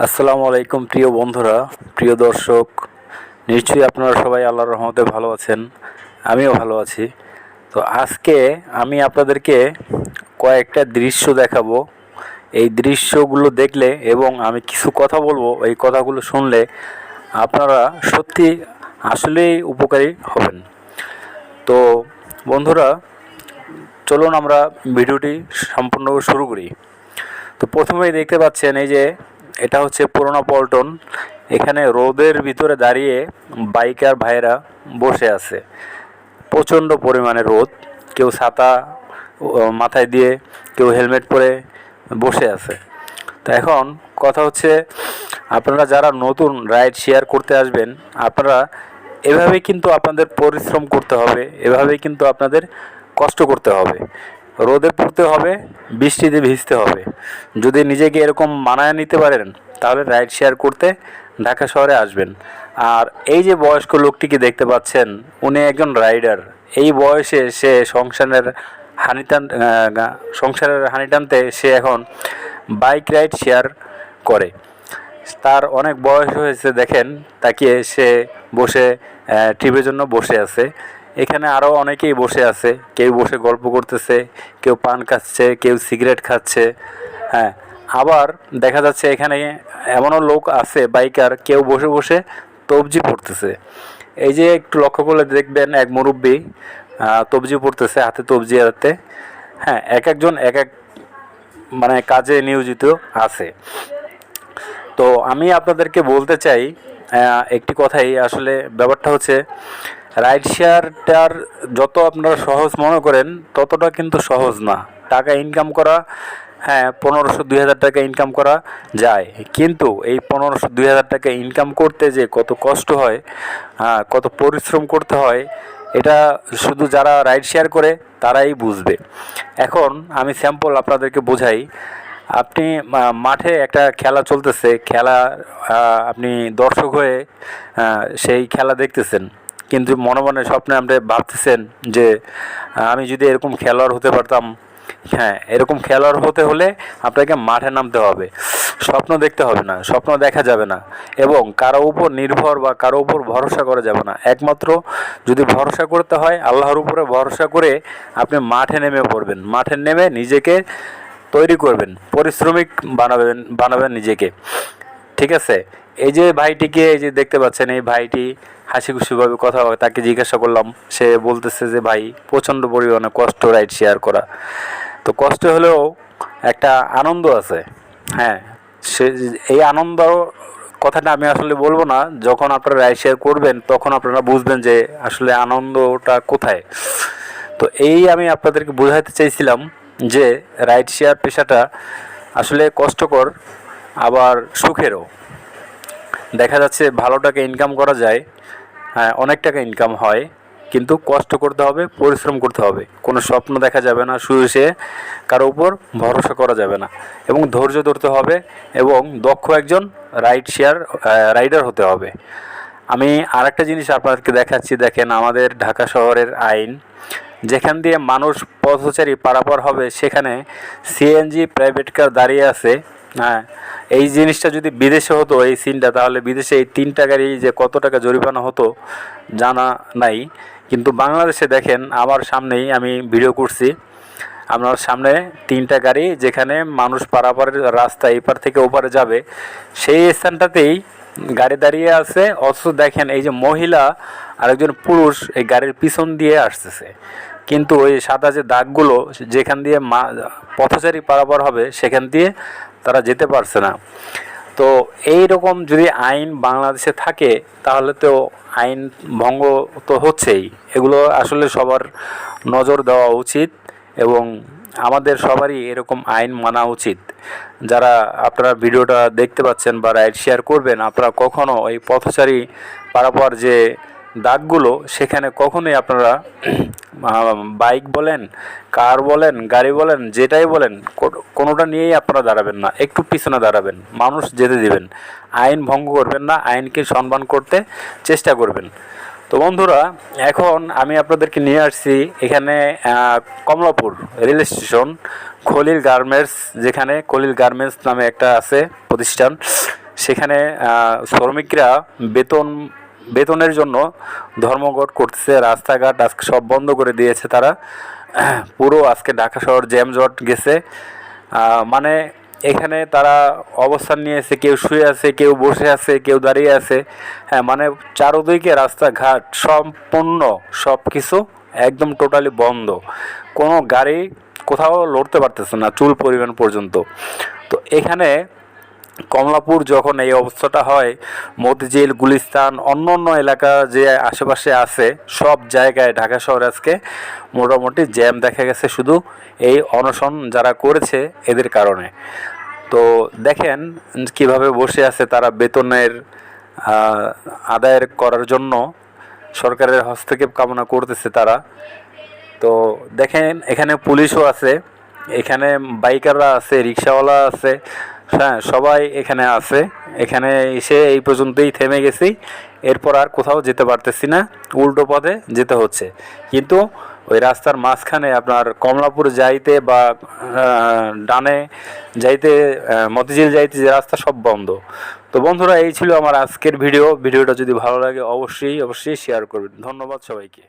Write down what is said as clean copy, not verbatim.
আসসালামু আলাইকুম প্রিয় বন্ধুরা, প্রিয় দর্শক। নিশ্চয়ই আপনারা সবাই আল্লাহর রহমতে ভালো আছেন। আমিও ভালো আছি। তো আজকে আমি আপনাদেরকে কয়েকটা দৃশ্য দেখাবো। এই দৃশ্যগুলো দেখলে এবং আমি কিছু কথা বলবো, এই কথাগুলো শুনলে আপনারা সত্যি আসলেই উপকারী হবেন। তো বন্ধুরা, চলুন আমরা ভিডিওটি সম্পূর্ণ শুরু করি। তো প্রথমেই দেখতে পাচ্ছেন, এই যে এটা হচ্ছে পুরোনো পল্টন। এখানে রোদের ভিতরে দাঁড়িয়ে বাইকার ভাইয়েরা বসে আছে। প্রচণ্ড পরিমাণে রোদ, কেউ ছাতা মাথায় দিয়ে, কেউ হেলমেট পরে বসে আছে। তো এখন কথা হচ্ছে, আপনারা যারা নতুন রাইড শেয়ার করতে আসবেন, আপনারা এভাবেই কিন্তু আপনাদের পরিশ্রম করতে হবে, এভাবেই কিন্তু আপনাদের কষ্ট করতে হবে, রোদে পড়তে হবে, বৃষ্টিতে ভিজতে হবে। যদি নিজেকে এরকম মানায় নিতে পারেন, তাহলে রাইড শেয়ার করতে ঢাকা শহরে আসবেন। আর এই যে বয়স্ক লোকটিকে দেখতে পাচ্ছেন, উনি একজন রাইডার। এই বয়সে সে সংসারের হানি টানতে সে এখন বাইক রাইড শেয়ার করে। তার অনেক বয়স হয়েছে, দেখেন তাকিয়ে সে বসে ট্রিপের জন্য বসে আছে। এখানে আরও অনেকেই বসে আছে, কেউ বসে গল্প করতেছে, কেউ পান খাচ্ছে, কেউ সিগারেট খাচ্ছে। হ্যাঁ, আবার দেখা যাচ্ছে এখানে এমনও লোক আছে বাইকার, কেউ বসে বসে তবজি পড়তেছে। এই যে একটু লক্ষ্য করলে দেখবেন, এক মুরব্বী তবজি পড়তেছে, হাতে তবজি হাতে। হ্যাঁ, এক একজন এক এক কাজে নিয়োজিত আছে। তো আমি আপনাদেরকে বলতে চাই একটি কথাই, আসলে ব্যাপারটা হচ্ছে রাইড শেয়ারটার যত আপনারা সহজ মনে করেন, ততটা কিন্তু সহজ না। টাকা ইনকাম করা, হ্যাঁ, 1500-2000 টাকা ইনকাম করা যায়, কিন্তু এই 1500-2000 টাকা ইনকাম করতে যে কত কষ্ট হয়, কত পরিশ্রম করতে হয়, এটা শুধু যারা রাইড শেয়ার করে তারাই বুঝবে। এখন আমি স্যাম্পল আপনাদেরকে বোঝাই। আপনি মাঠে একটা খেলা চলতেছে, খেলা আপনি দর্শক হয়ে সেই খেলা দেখতেছেন, কিন্তু মনে মনে স্বপ্নে আপনি ভাবতেছেন যে আমি যদি এরকম খেলোয়াড় হতে পারতাম। হ্যাঁ, এরকম খেলোয়াড় হতে হলে আপনাকে মাঠে নামতে হবে, স্বপ্ন দেখতে হবে না, স্বপ্ন দেখা যাবে না, এবং কারো উপর নির্ভর বা কারো উপর ভরসা করা যাবে না। একমাত্র যদি ভরসা করতে হয়, আল্লাহর উপরে ভরসা করে আপনি মাঠে নেমে পড়বেন। মাঠে নেমে নিজেকে তৈরি করবেন, পরিশ্রমিক বানাবেন নিজেকে। ঠিক আছে? এই যে ভাইটিকে, এই যে দেখতে পাচ্ছেন, এই ভাইটি হাসি খুশিভাবে কথা হয়। তাকে জিজ্ঞাসা করলাম, সে বলতেছে যে ভাই, প্রচণ্ড পরিমাণে কষ্ট রাইড শেয়ার করা। তো কষ্ট হলেও একটা আনন্দ আছে। হ্যাঁ, সে এই আনন্দ কথাটা আমি আসলে বলবো না। যখন আপনারা রাইড শেয়ার করবেন, তখন আপনারা বুঝবেন যে আসলে আনন্দটা কোথায়। তো এই আমি আপনাদেরকে বোঝাতে চাইছিলাম যে রাইড শেয়ার পেশাটা আসলে কষ্টকর, আবার সুখেরও। দেখা যাচ্ছে ভালো টাকা ইনকাম করা যায়, হ্যাঁ, অনেক টাকা ইনকাম হয়, কিন্তু কষ্ট করতে হবে, পরিশ্রম করতে হবে। কোনো স্বপ্ন দেখা যাবে না, শুয়ে কারো উপর ভরসা করা যাবে না, এবং ধৈর্য ধরতে হবে, এবং দক্ষ একজন রাইডার হতে হবে। আমি আরেকটা জিনিস আপনাদেরকে দেখাচ্ছি। দেখেন, আমাদের ঢাকা শহরের আইন, যেখান দিয়ে মানুষ পথচারী পারাপার হবে, সেখানে সিএনজি প্রাইভেট কার দাঁড়িয়ে আছে। হ্যাঁ, এই জিনিসটা যদি বিদেশে হতো, এই সিনটা, তাহলে বিদেশে এই 3টা গাড়ি যে কত টাকা জরিমানা হতো জানা নাই। কিন্তু বাংলাদেশে দেখেন, আমার সামনেই আমি ভিডিও করছি, আপনার সামনে 3টা গাড়ি, যেখানে মানুষ পারাপারের রাস্তা এপার থেকে ওপারে যাবে, সেই স্থানটাতেই গাড়ি দাঁড়িয়ে আছে। অথচ দেখেন, এই যে মহিলা আর একজন পুরুষ এই গাড়ির পিছন দিয়ে আসতেছে, কিন্তু ওই সাদা যে দাগগুলো, যেখান দিয়ে পথচারী পারাপার হবে, সেখান দিয়ে তারা যেতে পারছে না। তো এই রকম যদি আইন বাংলাদেশে থাকে, তাহলে তো আইন ভঙ্গ তো হচ্ছেই। এগুলো আসলে সবার নজর দেওয়া উচিত, এবং আমাদের সবারই এরকম আইন মানা উচিত। যারা আপনারা ভিডিওটা দেখতে পাচ্ছেন বা রাইড শেয়ার করবেন, আপনারা কখনও এই পথচারী পারাপার যে দাগগুলো, সেখানে কখনোই আপনারা বাইক বলেন, কার বলেন, গাড়ি বলেন, যেটাই বলেন, কোনোটা নিয়েই আপনারা দাঁড়াবেন না, একটু পিছনে দাঁড়াবেন, মানুষ যেতে দিবেন, আইন ভঙ্গ করবেন না, আইনকে সম্মান করতে চেষ্টা করবেন। তো বন্ধুরা, এখন আমি আপনাদেরকে নিয়ে আসছি এখানে Kamalapur rail station, Khalil garments, যেখানে খলিল গার্মেন্টস নামে একটা আছে প্রতিষ্ঠান, সেখানে শ্রমিকরা বেতনের জন্য ধর্মঘট করতেছে। রাস্তাঘাট আজকে সব বন্ধ করে দিয়েছে তারা। পুরো আজকে ঢাকা শহর জ্যামজট গেছে। মানে এখানে তারা অবস্থান নিয়েছে, কেউ শুয়ে আছে, কেউ বসে আছে, কেউ দাঁড়িয়ে আছে। হ্যাঁ, মানে চারদিকে রাস্তাঘাট সম্পূর্ণ সব কিছু একদম টোটালি বন্ধ। কোনো গাড়ি কোথাও লড়তে পারতেছে না, চুল পরিমাণ পর্যন্ত। তো এখানে কমলাপুর যখন এই অবস্থাটা হয়, মতিঝিল, গুলিস্তান, অন্য অন্য এলাকা যে আশেপাশে আছে সব জায়গায় ঢাকা শহরে আজকে মোটামুটি জ্যাম দেখা গেছে, শুধু এই অনশন যারা করেছে এদের কারণে। তো দেখেন কিভাবে বসে আছে তারা বেতনের আদায় করার জন্য সরকারের হস্তক্ষেপ কামনা করতেছে তারা। তো দেখেন এখানে পুলিশও আছে, এখানে বাইকাররা আছে, রিক্সাওয়ালা আছে, হ্যাঁ সবাই এখানে আছে। এখানে এসে এই পর্যন্তই থেমে গেছি, এরপর আর কোথাও যেতে পারতেছি না, উল্টো পথে যেতে হচ্ছে। কিন্তু ওই রাস্তার মাঝখানে আপনার কমলাপুর যাইতে বা ডানে যাইতে, মতিঝিল যাইতে যে রাস্তা সব বন্ধ। তো বন্ধুরা, এই ছিল আমার আজকের ভিডিওটা যদি ভালো লাগে অবশ্যই শেয়ার করবেন। ধন্যবাদ সবাইকে।